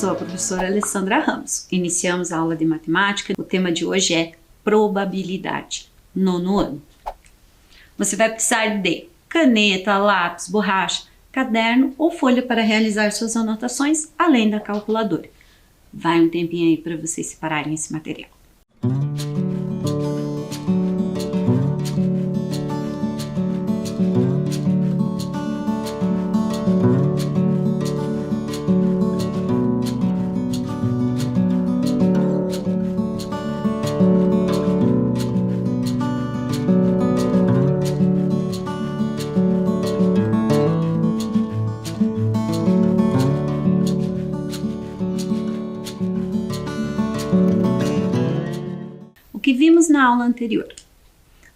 sou a professora Alessandra Ramos. Iniciamos a aula de matemática. O tema de hoje é probabilidade, nono ano. Você vai precisar de caneta, lápis, borracha, caderno ou folha para realizar suas anotações, além da calculadora. Vai um tempinho aí para vocês separarem esse material. O que vimos na aula anterior?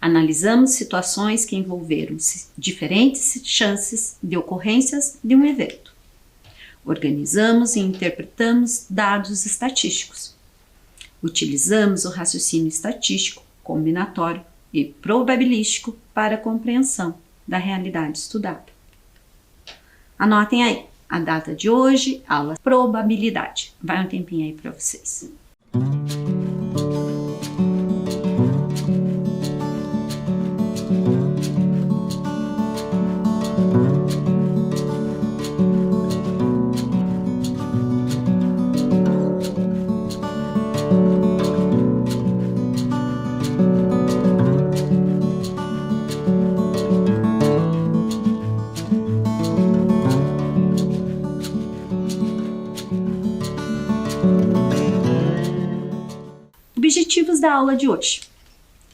Analisamos situações que envolveram diferentes chances de ocorrências de um evento. Organizamos e interpretamos dados estatísticos. Utilizamos o raciocínio estatístico, combinatório e probabilístico para a compreensão da realidade estudada. Anotem aí, a data de hoje, aula probabilidade. Vai um tempinho aí para vocês. Objetivos da aula de hoje: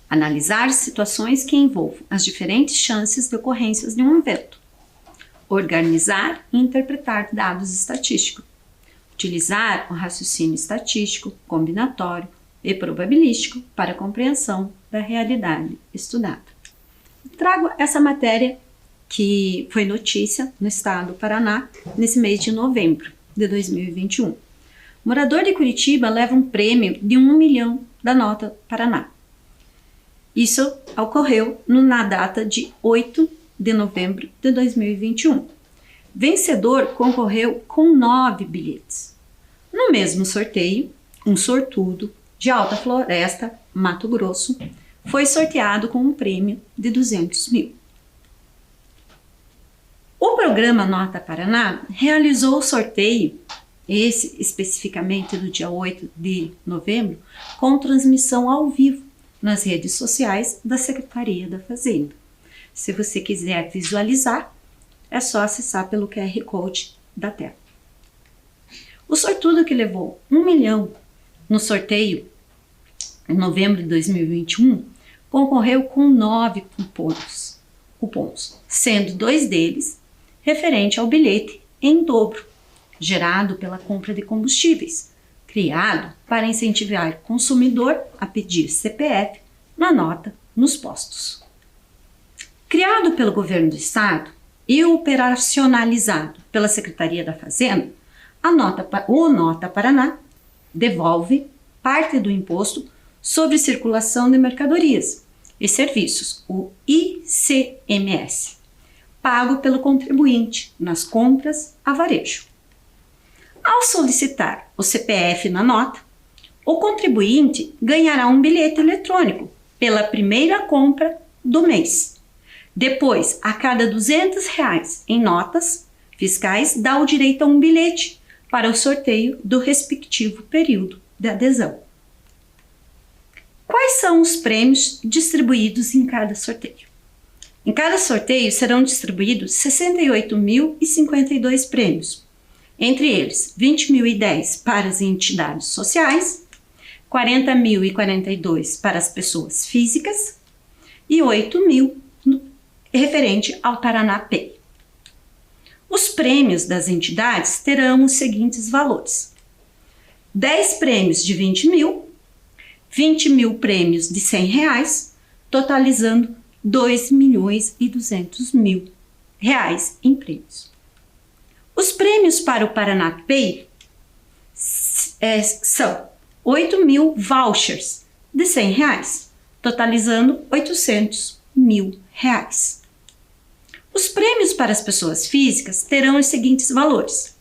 analisar situações que envolvam as diferentes chances de ocorrências de um evento, organizar e interpretar dados estatísticos, utilizar o raciocínio estatístico, combinatório e probabilístico para a compreensão da realidade estudada. Trago essa matéria que foi notícia no estado do Paraná nesse mês de novembro de 2021. Morador de Curitiba leva um prêmio de 1 milhão da nota Paraná. Isso ocorreu na data de 8 de novembro de 2021. Vencedor concorreu com 9 bilhetes. No mesmo sorteio, um sortudo de Alta Floresta, Mato Grosso, foi sorteado com um prêmio de 200 mil. O programa Nota Paraná realizou o sorteio, esse especificamente do dia 8 de novembro, com transmissão ao vivo nas redes sociais da Secretaria da Fazenda. Se você quiser visualizar, é só acessar pelo QR Code da tela. O sortudo que levou 1 milhão no sorteio em novembro de 2021 concorreu com 9 cupons, sendo 2 deles referente ao bilhete em dobro, gerado pela compra de combustíveis, criado para incentivar o consumidor a pedir CPF na nota nos postos. Criado pelo governo do estado e operacionalizado pela Secretaria da Fazenda, o Nota Paraná devolve parte do imposto sobre circulação de mercadorias e serviços, o ICMS, pago pelo contribuinte nas compras a varejo. Ao solicitar o CPF na nota, o contribuinte ganhará um bilhete eletrônico pela primeira compra do mês. Depois, a cada R$200 em notas fiscais, dá o direito a um bilhete para o sorteio do respectivo período de adesão. Quais são os prêmios distribuídos em cada sorteio? Em cada sorteio serão distribuídos 68.052 prêmios. Entre eles, 20.010 para as entidades sociais, 40.042 para as pessoas físicas e 8.000 referente ao Paraná Pay. Os prêmios das entidades terão os seguintes valores: 10 prêmios de 20 mil, 20 mil prêmios de R$100, totalizando R$2.200.000 em prêmios. Os prêmios para o Paraná Pay são 8.000 vouchers de R$100, totalizando R$800.000. Os prêmios para as pessoas físicas terão os seguintes valores: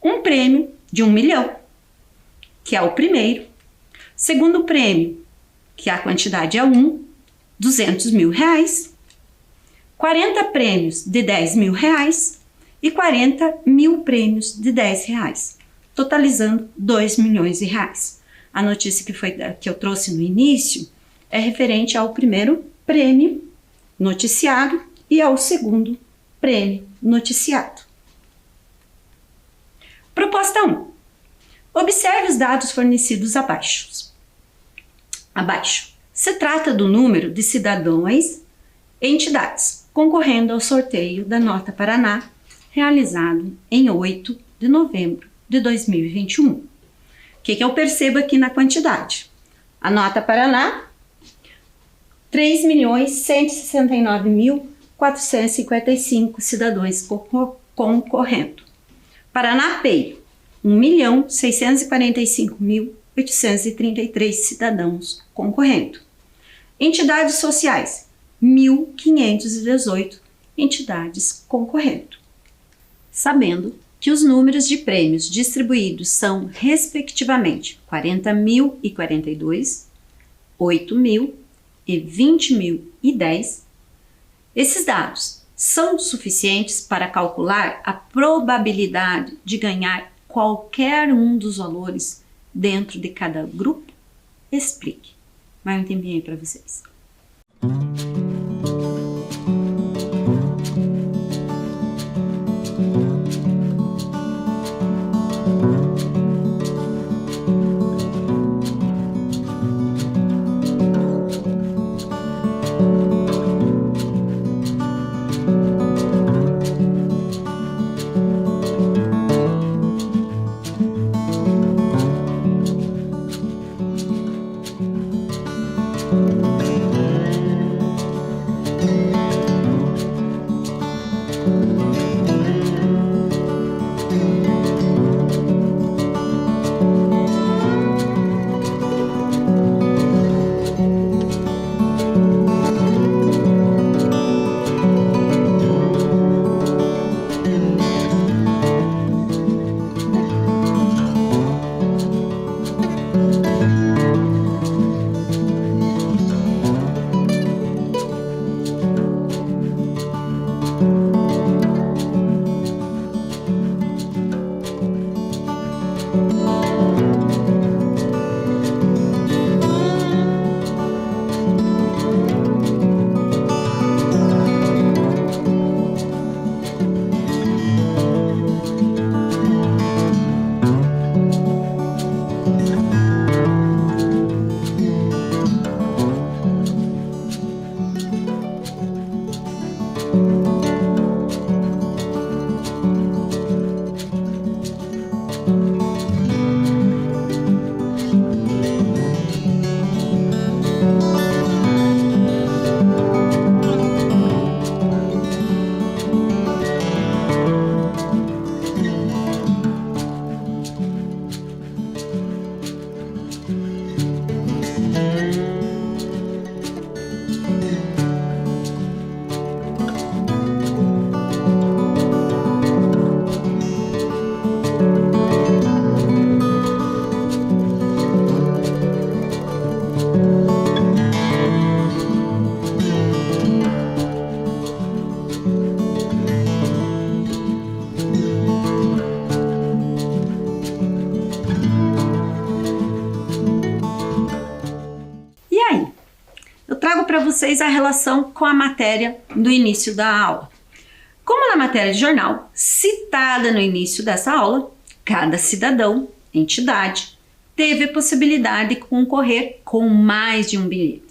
um prêmio de 1 milhão, que é o primeiro. Segundo prêmio, que a quantidade é 200 mil reais. 40 prêmios de 10 mil reais e 40 mil prêmios de 10 reais, totalizando 2 milhões de reais. A notícia que eu trouxe no início é referente ao primeiro prêmio noticiado e ao segundo prêmio noticiado. Proposta 1. Observe os dados fornecidos abaixo. Se trata do número de cidadãos e entidades concorrendo ao sorteio da Nota Paraná, realizado em 8 de novembro de 2021. O que eu percebo aqui na quantidade? A Nota Paraná, 3.169.455 cidadãos concorrendo. Paraná Pay, 1.645.833 cidadãos concorrendo. Entidades sociais, 1.518 entidades concorrendo. Sabendo que os números de prêmios distribuídos são, respectivamente, 40.042, 8.000 e 20.010, esses dados são suficientes para calcular a probabilidade de ganhar qualquer um dos valores dentro de cada grupo? Explique. Mais um tempinho aí para vocês. Para vocês a relação com a matéria do início da aula. Como na matéria de jornal, citada no início dessa aula, cada cidadão, entidade, teve a possibilidade de concorrer com mais de um bilhete.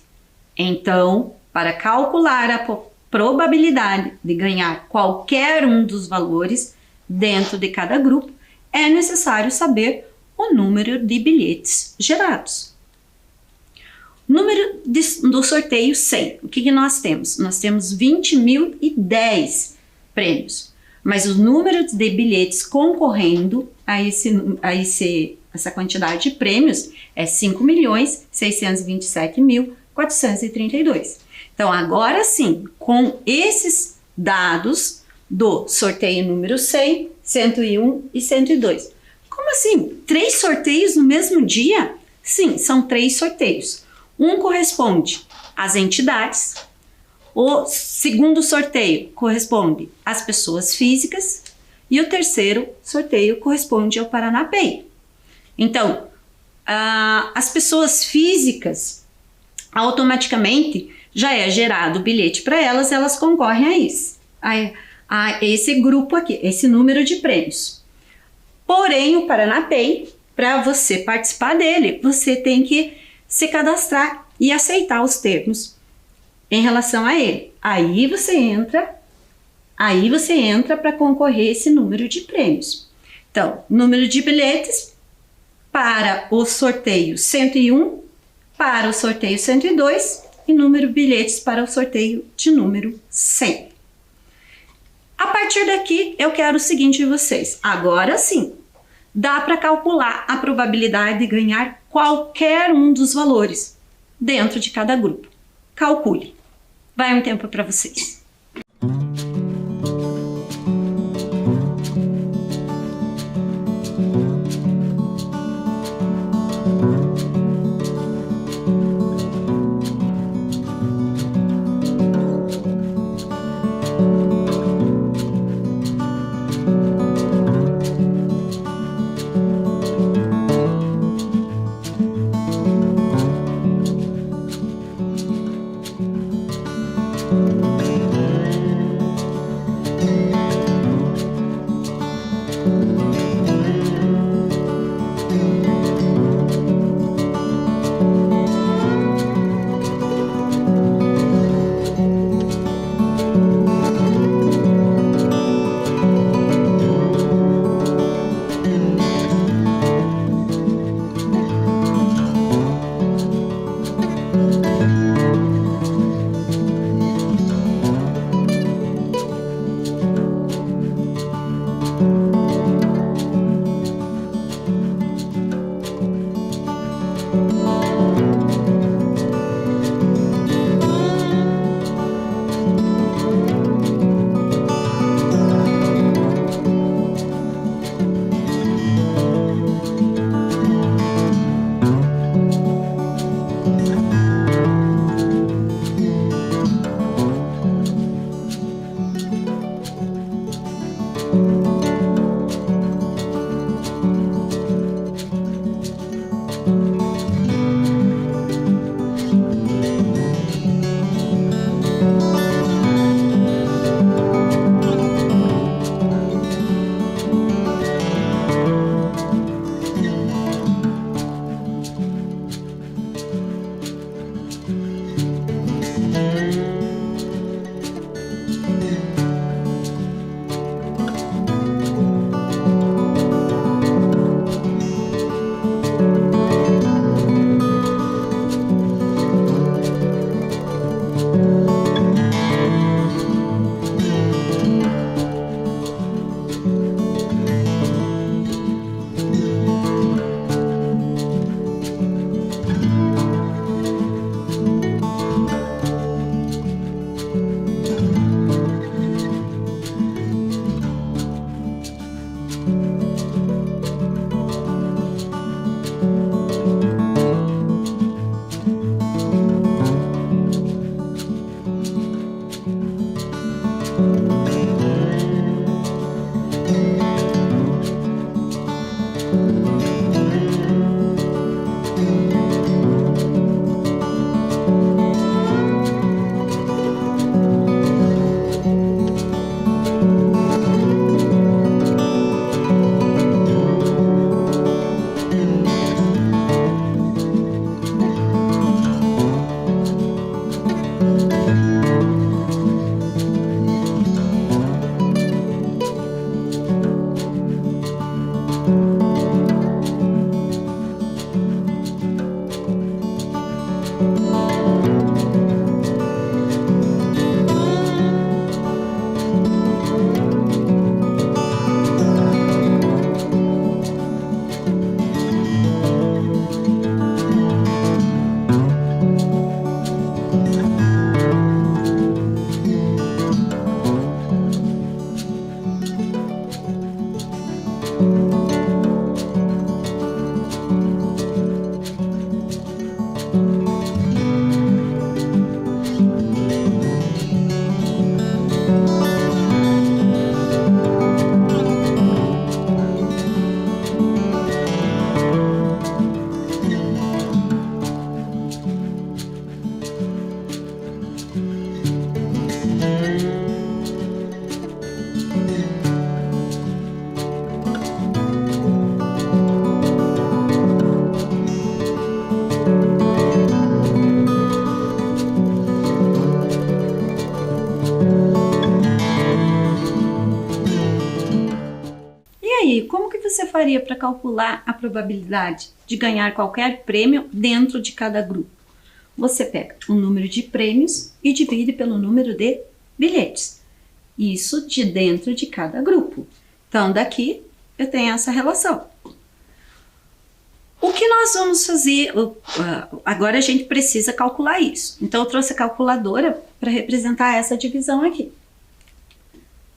Então, para calcular a probabilidade de ganhar qualquer um dos valores dentro de cada grupo, é necessário saber o número de bilhetes gerados. Número do sorteio 100. O que nós temos? Nós temos 20.010 prêmios, mas o número de bilhetes concorrendo a essa quantidade de prêmios é 5.627.432. Então, agora sim, com esses dados do sorteio número 100, 101 e 102. Como assim? 3 sorteios no mesmo dia? Sim, são 3 sorteios. Um corresponde às entidades, o segundo sorteio corresponde às pessoas físicas e o terceiro sorteio corresponde ao Paranapay. Então, as pessoas físicas, automaticamente já é gerado o bilhete para elas, elas concorrem a esse grupo aqui, esse número de prêmios. Porém, o Paranapay, para você participar dele, você tem que se cadastrar e aceitar os termos em relação a ele. Aí você entra para concorrer esse número de prêmios. Então, número de bilhetes para o sorteio 101, para o sorteio 102 e número de bilhetes para o sorteio de número 100. A partir daqui, eu quero o seguinte de vocês. Agora sim, dá para calcular a probabilidade de ganhar qualquer um dos valores dentro de cada grupo. Calcule. Vai um tempo para vocês. aí, como que você faria para calcular a probabilidade de ganhar qualquer prêmio dentro de cada grupo? Você pega o número de prêmios e divide pelo número de bilhetes. Isso de dentro de cada grupo. Então, daqui eu tenho essa relação. O que nós vamos fazer? Agora a gente precisa calcular isso. Então, eu trouxe a calculadora para representar essa divisão aqui.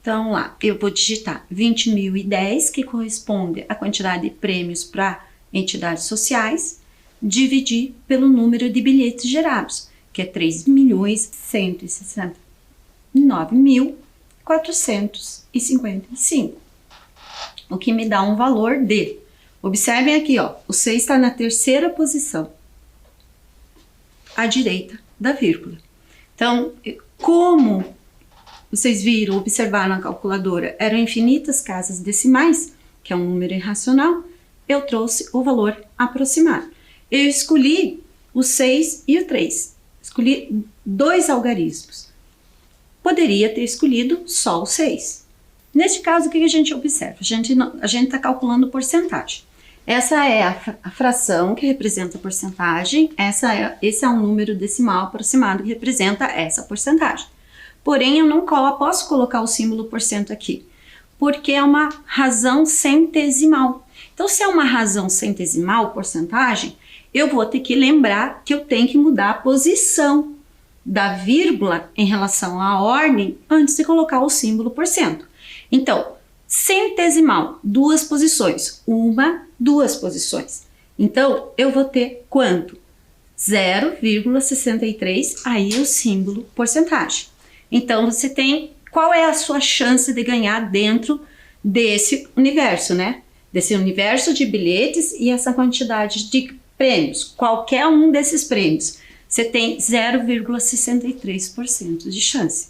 Então, lá, eu vou digitar 20.010, que corresponde à quantidade de prêmios para entidades sociais, dividir pelo número de bilhetes gerados, que é 3.169.455, o que me dá um valor de, observem aqui, ó, o 6 está na terceira posição, à direita da vírgula. Então, como vocês viram, observaram na calculadora, eram infinitas casas decimais, que é um número irracional, eu trouxe o valor aproximado. Eu escolhi o 6 e o 3. Escolhi dois algarismos. Poderia ter escolhido só o 6. Neste caso, o que a gente observa? A gente está calculando porcentagem. Essa é a fração que representa a porcentagem. Esse é um número decimal aproximado que representa essa porcentagem. Porém, eu não posso colocar o símbolo porcento aqui, porque é uma razão centesimal. Então, se é uma razão centesimal, porcentagem, eu vou ter que lembrar que eu tenho que mudar a posição da vírgula em relação à ordem antes de colocar o símbolo porcento. Então, centesimal, duas posições, duas posições. Então, eu vou ter quanto? 0,63, aí o símbolo porcentagem. Então, você tem qual é a sua chance de ganhar dentro desse universo, né? Desse universo de bilhetes e essa quantidade de prêmios. Qualquer um desses prêmios, você tem 0,63% de chance.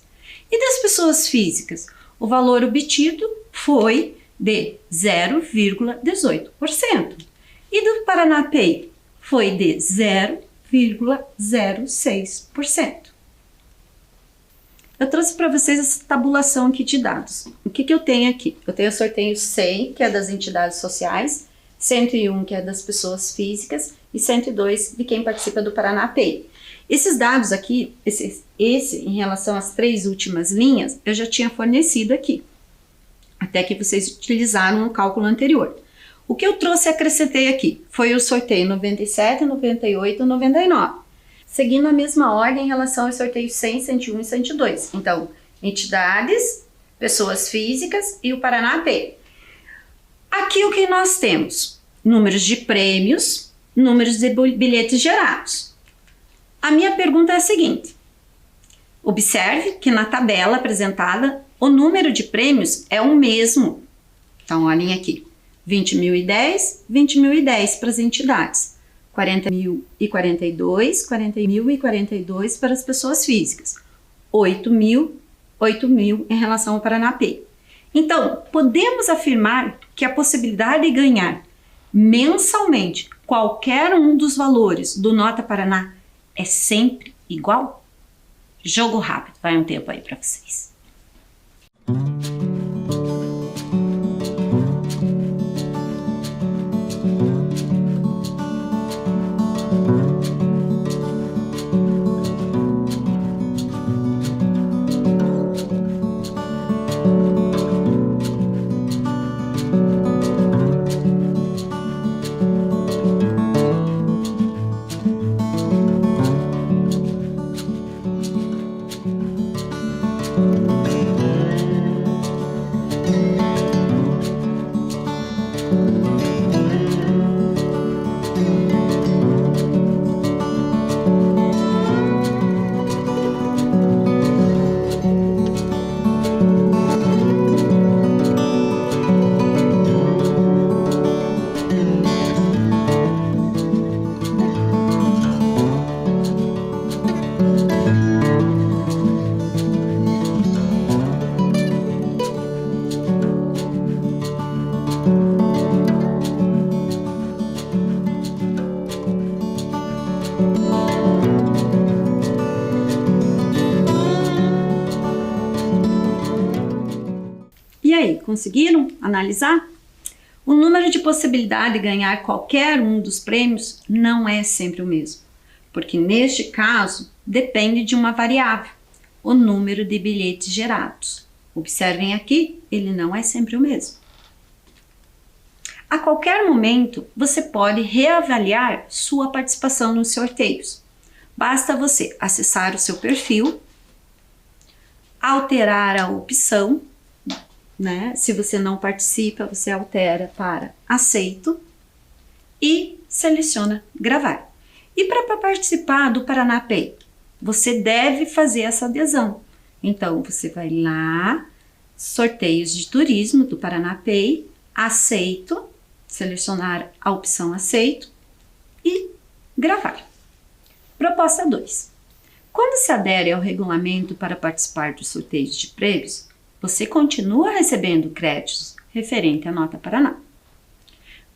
E das pessoas físicas? O valor obtido foi de 0,18%. E do Paraná Pay? Foi de 0,06%. Eu trouxe para vocês essa tabulação aqui de dados. O que eu tenho aqui? Eu tenho o sorteio 100, que é das entidades sociais, 101, que é das pessoas físicas, e 102 de quem participa do Paraná Pay. Esses dados aqui, esse em relação às três últimas linhas, eu já tinha fornecido aqui, até que vocês utilizaram no cálculo anterior. O que eu trouxe e acrescentei aqui foi o sorteio 97, 98 e 99. Seguindo a mesma ordem em relação aos sorteios 100, 101 e 102. Então, entidades, pessoas físicas e o Paraná Pay. Aqui o que nós temos? Números de prêmios, números de bilhetes gerados. A minha pergunta é a seguinte. Observe que na tabela apresentada, o número de prêmios é o mesmo. Então, olhem aqui. 20.010, 20.010 para as entidades. 40.042, 40.042 para as pessoas físicas, 8.000 em relação ao Paraná Pay. Então, podemos afirmar que a possibilidade de ganhar mensalmente qualquer um dos valores do Nota Paraná é sempre igual? Jogo rápido, vai um tempo aí para vocês. E aí, conseguiram analisar? O número de possibilidade de ganhar qualquer um dos prêmios não é sempre o mesmo, porque neste caso depende de uma variável, o número de bilhetes gerados. Observem aqui, ele não é sempre o mesmo. A qualquer momento, você pode reavaliar sua participação nos sorteios. Basta você acessar o seu perfil, alterar a opção, né? Se você não participa, você altera para aceito e seleciona gravar. E para participar do Paraná Pay, você deve fazer essa adesão. Então, você vai lá, sorteios de turismo do Paraná Pay, aceito, selecionar a opção aceito e gravar. Proposta 2. Quando se adere ao regulamento para participar dos sorteios de prêmios, você continua recebendo créditos referente à Nota Paraná.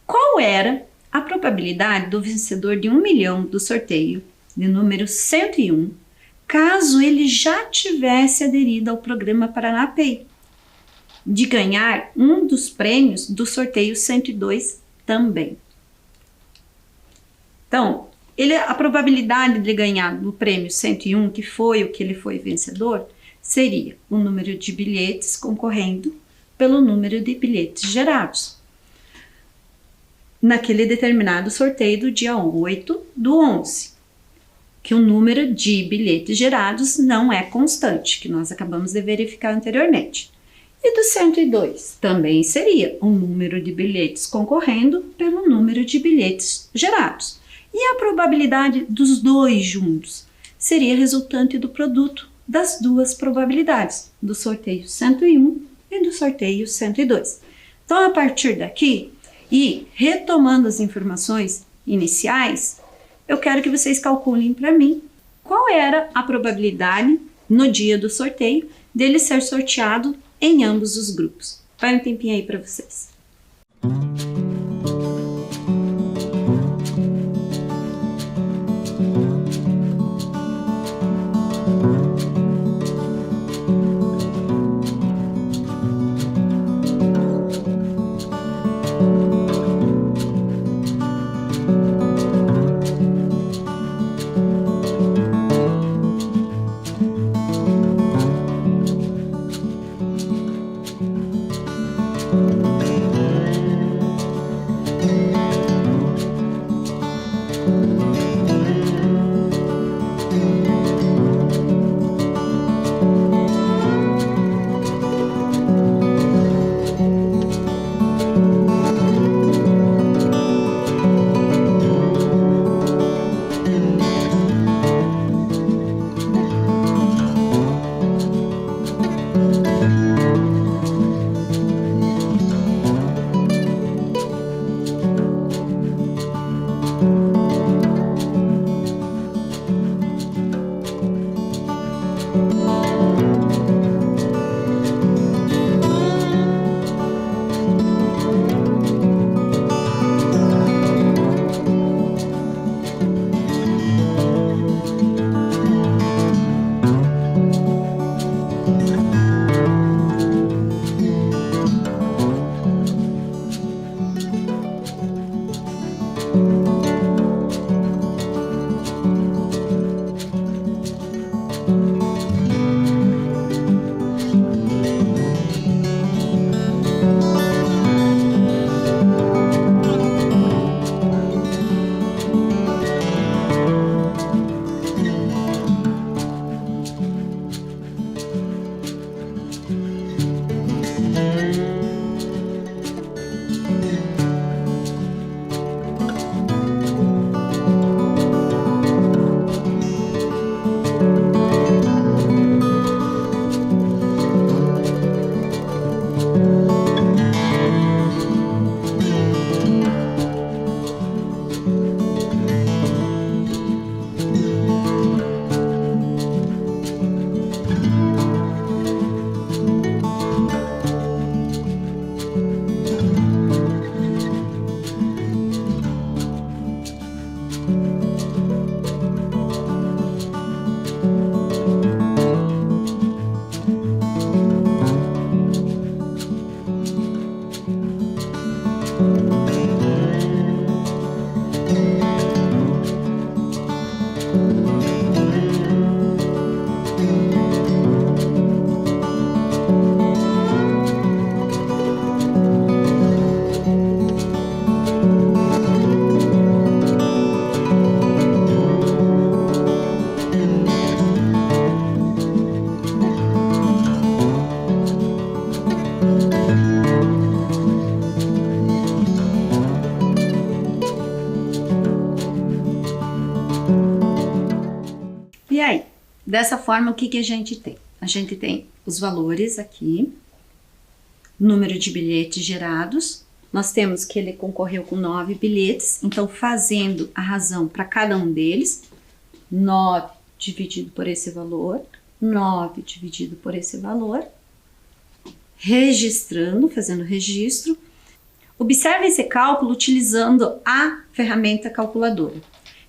Qual era a probabilidade do vencedor de 1 milhão do sorteio de número 101, caso ele já tivesse aderido ao programa Paraná Pay, de ganhar um dos prêmios do sorteio 102 também? Então, a probabilidade de ganhar no prêmio 101, que foi o que ele foi vencedor, seria o número de bilhetes concorrendo pelo número de bilhetes gerados naquele determinado sorteio do dia 8/11, que o número de bilhetes gerados não é constante, que nós acabamos de verificar anteriormente. E do 102 também seria o número de bilhetes concorrendo pelo número de bilhetes gerados. E a probabilidade dos dois juntos seria resultante do produto das duas probabilidades, do sorteio 101 e do sorteio 102. Então, a partir daqui, e retomando as informações iniciais, eu quero que vocês calculem para mim qual era a probabilidade no dia do sorteio dele ser sorteado em ambos os grupos. Vai um tempinho aí para vocês. dessa forma, o que a gente tem? A gente tem os valores aqui, número de bilhetes gerados. Nós temos que ele concorreu com 9 bilhetes, então fazendo a razão para cada um deles, 9 dividido por esse valor, 9 dividido por esse valor, registrando, fazendo registro. Observe esse cálculo utilizando a ferramenta calculadora.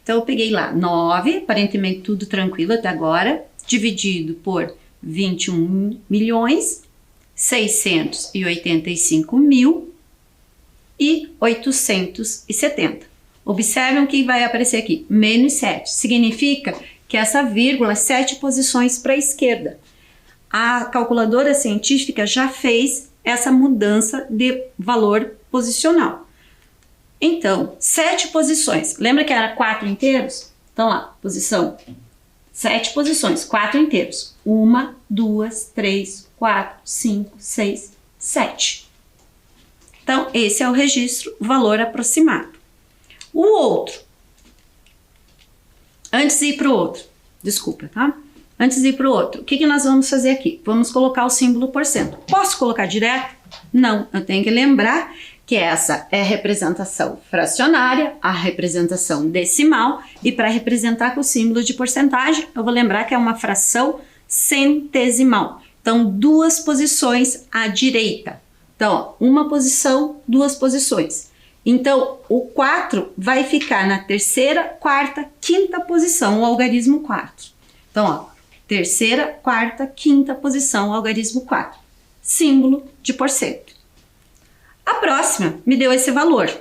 Então, eu peguei lá 9, aparentemente tudo tranquilo até agora, dividido por 21.685.870. Observem o que vai aparecer aqui, menos 7. Significa que essa vírgula é 7 posições para a esquerda. A calculadora científica já fez essa mudança de valor posicional. Então, 7 posições. Lembra que era 4 inteiros? Então, lá, posição. 7 posições, 4 inteiros. 1, 2, 3, 4, 5, 6, 7. Então, esse é o registro, valor aproximado. O outro. Antes de ir para o outro. Desculpa, tá? Antes de ir para o outro, o que nós vamos fazer aqui? Vamos colocar o símbolo porcento. Posso colocar direto? Não, eu tenho que lembrar que essa é a representação fracionária, a representação decimal, e para representar com o símbolo de porcentagem, eu vou lembrar que é uma fração centesimal. Então, 2 posições à direita. Então, ó, uma posição, 2 posições. Então, o 4 vai ficar na terceira, quarta, quinta posição, o algarismo 4. Então, ó, terceira, quarta, quinta posição, o algarismo 4. Símbolo de porcento. A próxima me deu esse valor,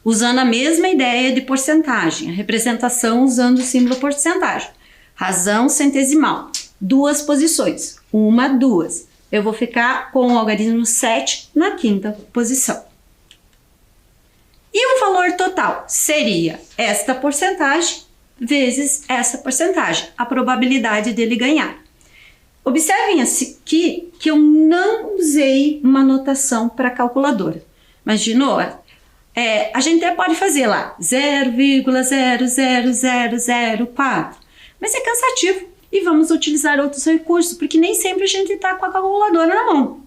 usando a mesma ideia de porcentagem, a representação usando o símbolo porcentagem. Razão centesimal, 2 posições, 1, 2. Eu vou ficar com o algarismo 7 na quinta posição. E o valor total seria esta porcentagem vezes essa porcentagem, a probabilidade dele ganhar. Observem aqui que eu não usei uma notação para calculadora. Mas, de novo, a gente até pode fazer lá 0,00004, mas é cansativo e vamos utilizar outros recursos, porque nem sempre a gente está com a calculadora na mão.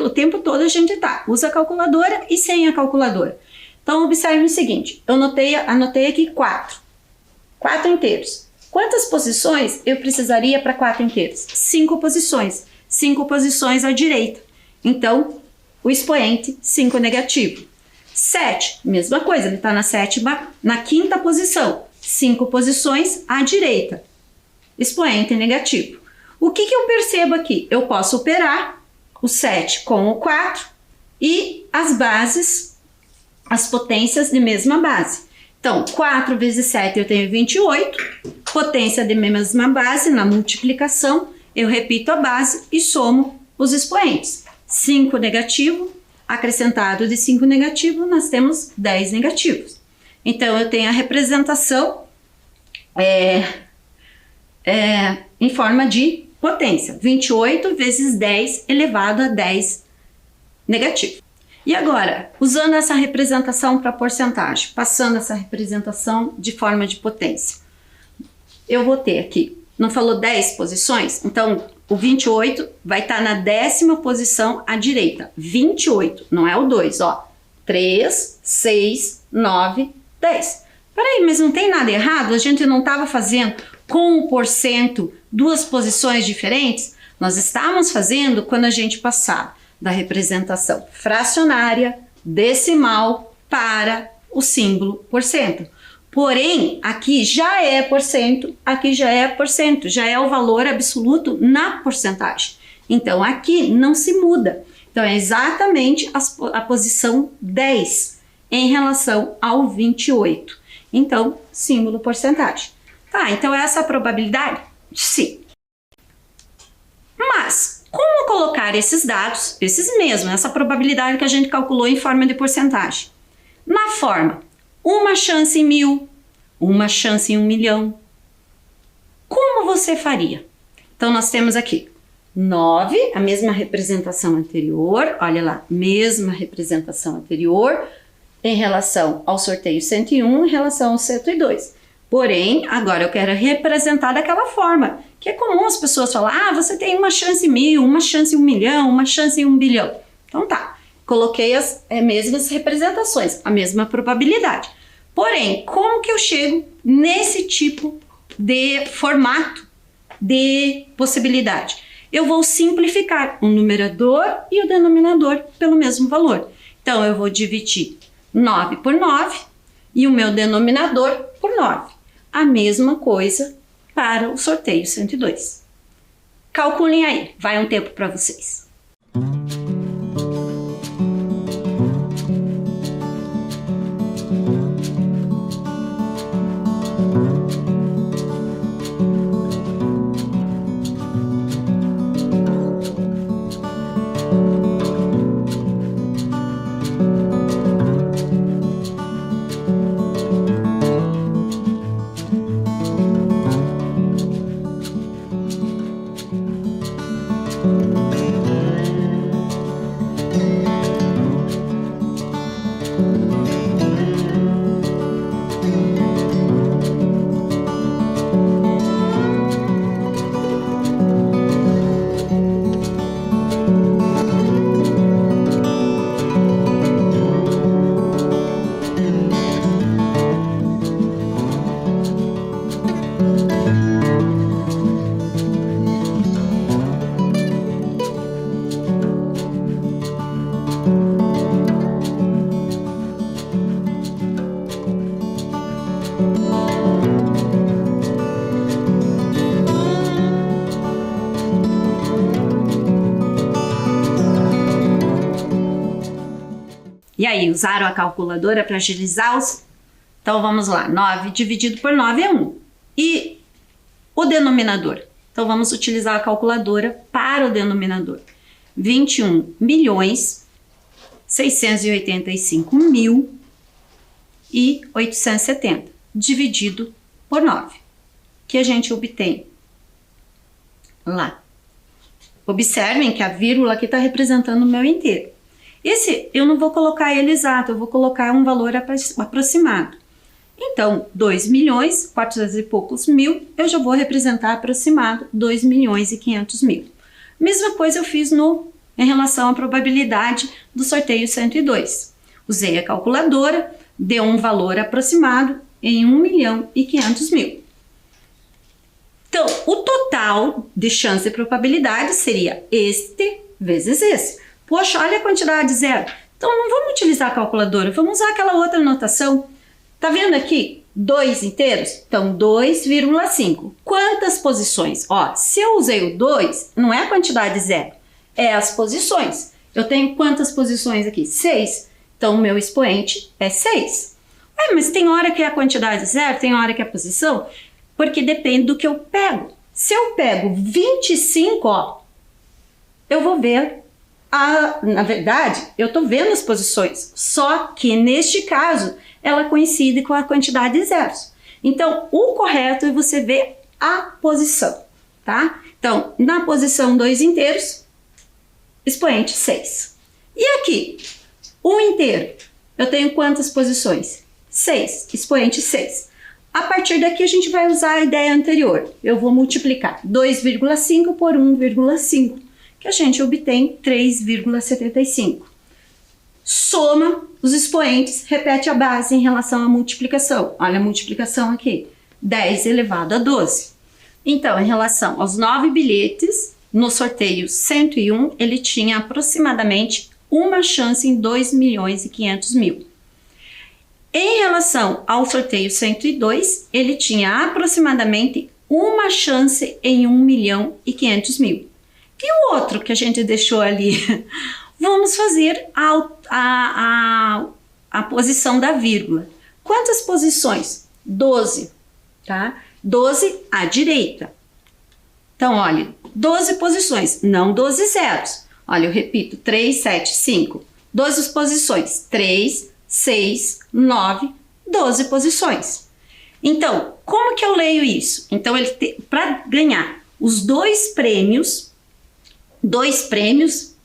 O tempo todo a gente usa a calculadora e sem a calculadora. Então, observe o seguinte, eu anotei aqui 4 inteiros. Quantas posições eu precisaria para 4 inteiros? 5 posições. 5 posições à direita. Então, o expoente 5 negativo. 7, mesma coisa, ele está na quinta posição. 5 posições à direita. Expoente negativo. O que eu percebo aqui? Eu posso operar o 7 com o 4 e as bases, as potências de mesma base. Então, 4 vezes 7 eu tenho 28, potência de mesma base, na multiplicação, eu repito a base e somo os expoentes. 5 negativo, acrescentado de 5 negativo, nós temos 10 negativos. Então, eu tenho a representação em forma de potência, 28 vezes 10 elevado a 10 negativo. E agora, usando essa representação para porcentagem, passando essa representação de forma de potência, eu vou ter aqui, não falou 10 posições? Então, o 28 vai estar na 10ª posição à direita. 28, não é o 2, ó. 3, 6, 9, 10. Peraí, mas não tem nada errado? A gente não estava fazendo com o porcento 2 posições diferentes? Nós estávamos fazendo quando a gente passava da representação fracionária, decimal, para o símbolo porcento. Porém, aqui já é porcento, aqui já é porcento, já é o valor absoluto na porcentagem. Então, aqui não se muda. Então, é exatamente a posição 10 em relação ao 28. Então, símbolo porcentagem. Tá, então essa é a probabilidade? Sim. Mas, como colocar esses dados, esses mesmos, essa probabilidade que a gente calculou em forma de porcentagem? Na forma, uma chance em 1000, uma chance em 1 milhão. Como você faria? Então, nós temos aqui 9, a mesma representação anterior, olha lá, mesma representação anterior em relação ao sorteio 101, em relação ao 102. Porém, agora eu quero representar daquela forma, Que é comum as pessoas falar, você tem uma chance em 1000, uma chance em 1 milhão, uma chance em 1 bilhão. Então tá, coloquei as mesmas representações, a mesma probabilidade. Porém, como que eu chego nesse tipo de formato de possibilidade? Eu vou simplificar o numerador e o denominador pelo mesmo valor. Então, eu vou dividir 9 por 9 e o meu denominador por 9. A mesma coisa para o sorteio 102. Calculem aí, vai um tempo para vocês. E aí, usaram a calculadora para agilizar os... Então, vamos lá. 9 dividido por 9 é 1. E o denominador? Então, vamos utilizar a calculadora para o denominador. 21 milhões, 685 mil e 870, dividido por 9, que a gente obtém lá. Observem que a vírgula aqui está representando o meu inteiro. Esse eu não vou colocar ele exato, eu vou colocar um valor aproximado. Então, 2 milhões, 400 e poucos mil, eu já vou representar aproximado 2 milhões e 500 mil. Mesma coisa eu fiz em relação à probabilidade do sorteio 102. Usei a calculadora, deu um valor aproximado em 1 milhão e 500 mil. Então, o total de chance e probabilidade seria este vezes esse. Poxa, olha a quantidade zero. Então, não vamos utilizar a calculadora, vamos usar aquela outra notação. Tá vendo aqui? 2 inteiros? Então, 2,5. Quantas posições? Ó, se eu usei o 2, não é a quantidade zero, é as posições. Eu tenho quantas posições aqui? 6. Então, o meu expoente é 6. Mas tem hora que é a quantidade zero, tem hora que é a posição, porque depende do que eu pego. Se eu pego 25, ó, eu vou ver... na verdade, eu estou vendo as posições, só que neste caso, ela coincide com a quantidade de zeros. Então, o correto é você ver a posição, tá? Então, na posição 2 inteiros, expoente 6. E aqui, 1 inteiro, eu tenho quantas posições? 6, expoente 6. A partir daqui, a gente vai usar a ideia anterior. Eu vou multiplicar 2,5 por 1,5. Que a gente obtém 3,75. Soma os expoentes, repete a base em relação à multiplicação. Olha a multiplicação aqui, 10 elevado a 12. Então, em relação aos 9 bilhetes, no sorteio 101, ele tinha aproximadamente uma chance em 2 milhões e 500 mil. Em relação ao sorteio 102, ele tinha aproximadamente uma chance em 1 milhão e 500 mil. E o outro que a gente deixou ali? Vamos fazer a posição da vírgula. Quantas posições? 12, tá? 12 à direita. Então, olha, 12 posições, não 12 zeros. Olha, eu repito, 3, 7, 5. 12 posições, 3, 6, 9, 12 posições. Então, como que eu leio isso? Então, para ganhar os dois prêmios,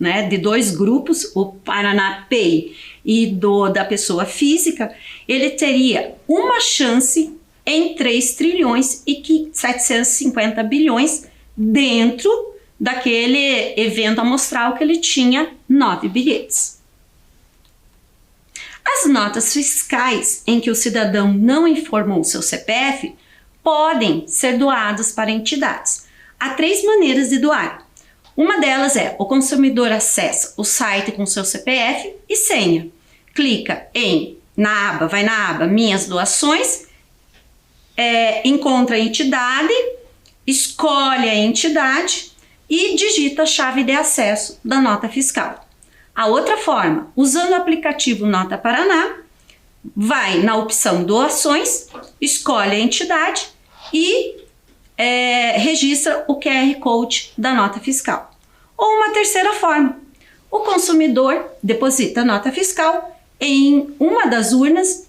né, de dois grupos, o Paraná Pay e da pessoa física, ele teria uma chance em 3 trilhões e 750 bilhões dentro daquele evento amostral que ele tinha 9 bilhetes. As notas fiscais em que o cidadão não informou seu CPF podem ser doadas para entidades. Há 3 maneiras de doar. Uma delas é o consumidor acessa o site com seu CPF e senha. Clica vai na aba Minhas Doações, encontra a entidade, escolhe a entidade e digita a chave de acesso da nota fiscal. A outra forma, usando o aplicativo Nota Paraná, vai na opção Doações, escolhe a entidade e registra o QR Code da nota fiscal. Ou uma terceira forma, o consumidor deposita a nota fiscal em uma das urnas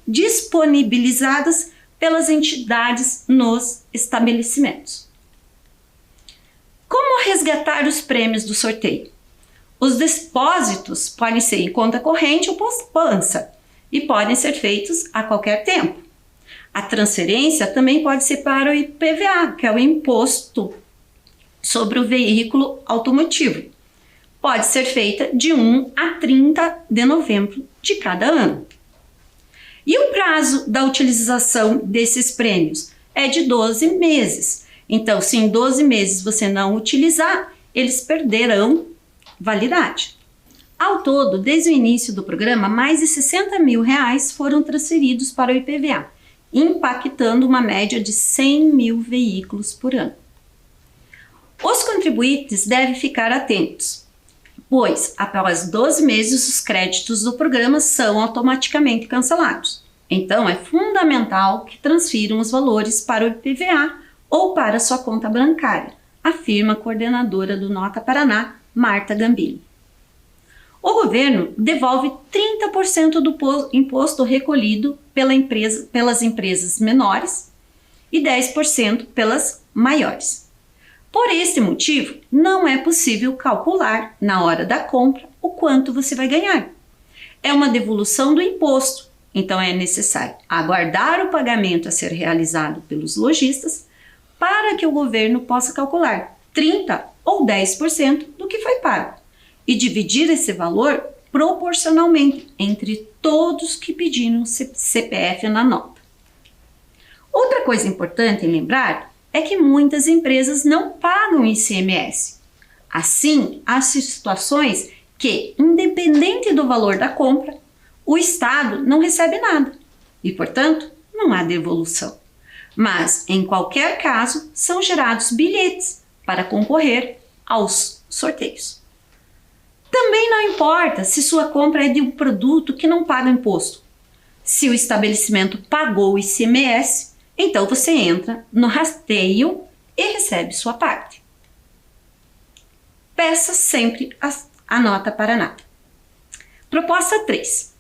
disponibilizadas pelas entidades nos estabelecimentos. Como resgatar os prêmios do sorteio? Os depósitos podem ser em conta corrente ou poupança e podem ser feitos a qualquer tempo. A transferência também pode ser para o IPVA, que é o Imposto sobre o Veículo Automotivo. Pode ser feita de 1 a 30 de novembro de cada ano. E o prazo da utilização desses prêmios é de 12 meses. Então, se em 12 meses você não utilizar, eles perderão validade. Ao todo, desde o início do programa, mais de R$60 mil foram transferidos para o IPVA, impactando uma média de 100 mil veículos por ano. Os contribuintes devem ficar atentos, pois após 12 meses os créditos do programa são automaticamente cancelados. Então é fundamental que transfiram os valores para o IPVA ou para sua conta bancária, afirma a coordenadora do Nota Paraná, Marta Gambini. O governo devolve 30% do imposto recolhido pelas empresas menores e 10% pelas maiores. Por esse motivo, não é possível calcular na hora da compra o quanto você vai ganhar. É uma devolução do imposto, então é necessário aguardar o pagamento a ser realizado pelos lojistas para que o governo possa calcular 30% ou 10% do que foi pago e dividir esse valor proporcionalmente entre todos que pediram CPF na nota. Outra coisa importante lembrar é que muitas empresas não pagam ICMS. Assim, há situações que, independente do valor da compra, o Estado não recebe nada e, portanto, não há devolução. Mas, em qualquer caso, são gerados bilhetes para concorrer aos sorteios. Também não importa se sua compra é de um produto que não paga imposto. Se o estabelecimento pagou o ICMS, então você entra no rasteio e recebe sua parte. Peça sempre a Nota Paraná. Proposta 3.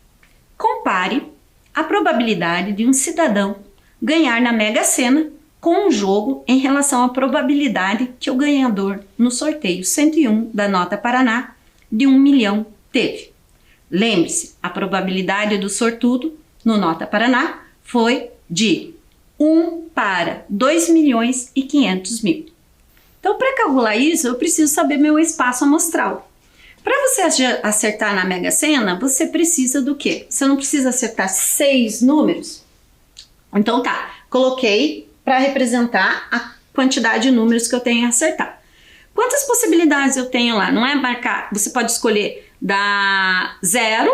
Compare a probabilidade de um cidadão ganhar na Mega Sena com um jogo em relação à probabilidade que o ganhador no sorteio 101 da Nota Paraná de 1 milhão teve. Lembre-se, a probabilidade do sortudo no Nota Paraná foi de 1 para 2.500.000. Então, para calcular isso, eu preciso saber meu espaço amostral. Para você acertar na Mega Sena, você precisa do quê? Você não precisa acertar 6 números? Então tá, coloquei para representar a quantidade de números que eu tenho a acertar. Quantas possibilidades eu tenho lá? Não é marcar, você pode escolher da 0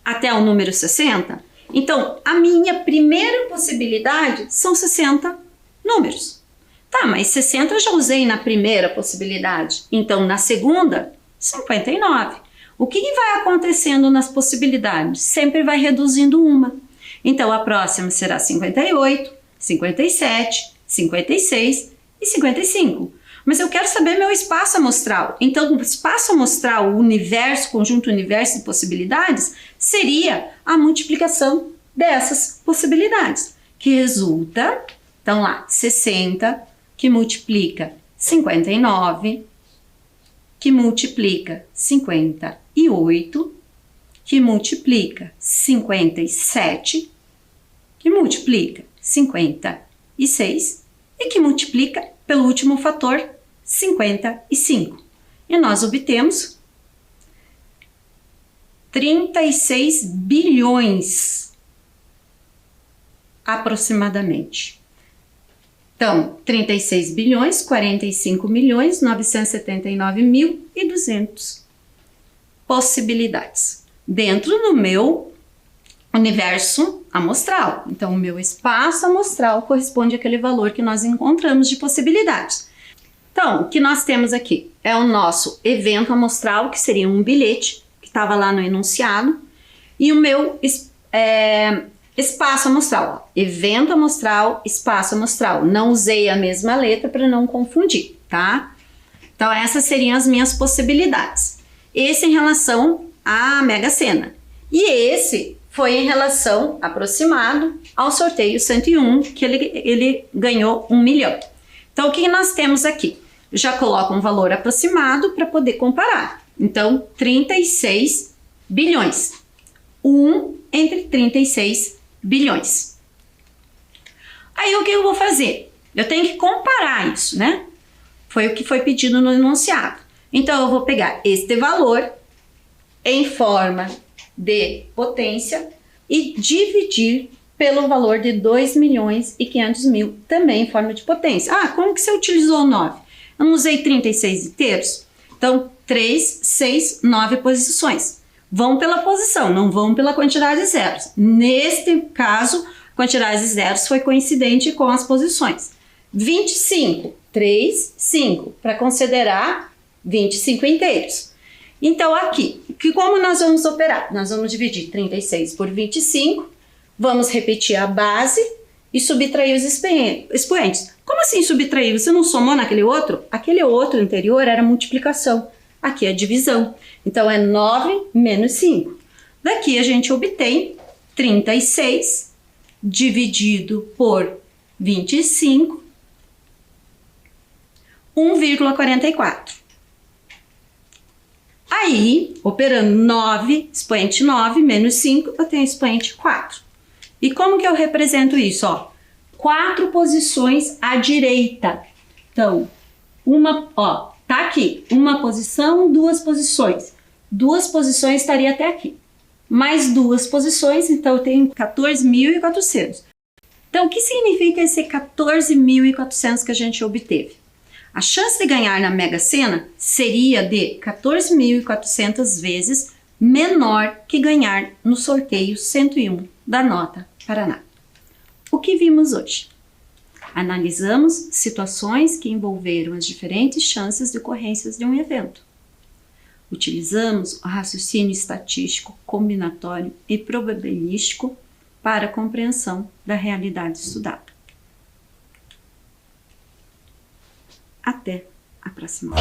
até o número 60. Então, a minha primeira possibilidade são 60 números. Tá, mas 60 eu já usei na primeira possibilidade. Então, na segunda, 59. O que vai acontecendo nas possibilidades? Sempre vai reduzindo uma. Então, a próxima será 58, 57, 56 e 55. Mas eu quero saber meu espaço amostral. Então, o espaço amostral, o universo, conjunto universo de possibilidades, seria a multiplicação dessas possibilidades, que resulta, então lá, 60, que multiplica 59, que multiplica 58, que multiplica 57, que multiplica 56 e que multiplica pelo último fator, 55. E nós obtemos 36 bilhões aproximadamente. Então, 36 bilhões, 45 milhões, 979.200 possibilidades dentro do meu universo amostral. Então, o meu espaço amostral corresponde àquele valor que nós encontramos de possibilidades. Então, o que nós temos aqui é o nosso evento amostral, que seria um bilhete, que estava lá no enunciado, e o meu espaço amostral, ó. Evento amostral, espaço amostral. Não usei a mesma letra para não confundir, tá? Então, essas seriam as minhas possibilidades. Esse em relação à Mega Sena. E esse foi em relação, aproximado, ao sorteio 101, que ele ganhou 1 milhão. Então, o que nós temos aqui? Eu já coloco um valor aproximado para poder comparar. Então, 36 bilhões. 1 entre 36 bilhões. Aí, o que eu vou fazer? Eu tenho que comparar isso, né? Foi o que foi pedido no enunciado. Então, eu vou pegar este valor em forma de potência e dividir pelo valor de 2.500.000, também em forma de potência. Ah, como que você utilizou 9? Eu não usei 36 inteiros? Então, 3, 6, 9 posições. Vão pela posição, não vão pela quantidade de zeros. Neste caso, a quantidade de zeros foi coincidente com as posições. 25, 3, 5, para considerar 25 inteiros. Então, aqui, como nós vamos operar? Nós vamos dividir 36 por 25, vamos repetir a base e subtrair os expoentes. Como assim subtrair? Você não somou naquele outro? Aquele outro anterior era multiplicação. Aqui é divisão. Então, é 9 menos 5. Daqui a gente obtém 36 dividido por 25, 1,44. Aí, operando 9, expoente 9 menos 5, eu tenho expoente 4. E como que eu represento isso? Ó, 4 posições à direita. Então, tá aqui, uma posição, 2 posições. 2 posições estaria até aqui. Mais 2 posições, então eu tenho 14.400. Então, o que significa esse 14.400 que a gente obteve? A chance de ganhar na Mega Sena seria de 14.400 vezes menor que ganhar no sorteio 101 da Nota Paraná. O que vimos hoje? Analisamos situações que envolveram as diferentes chances de ocorrências de um evento. Utilizamos o raciocínio estatístico, combinatório e probabilístico para a compreensão da realidade estudada. Até a próxima.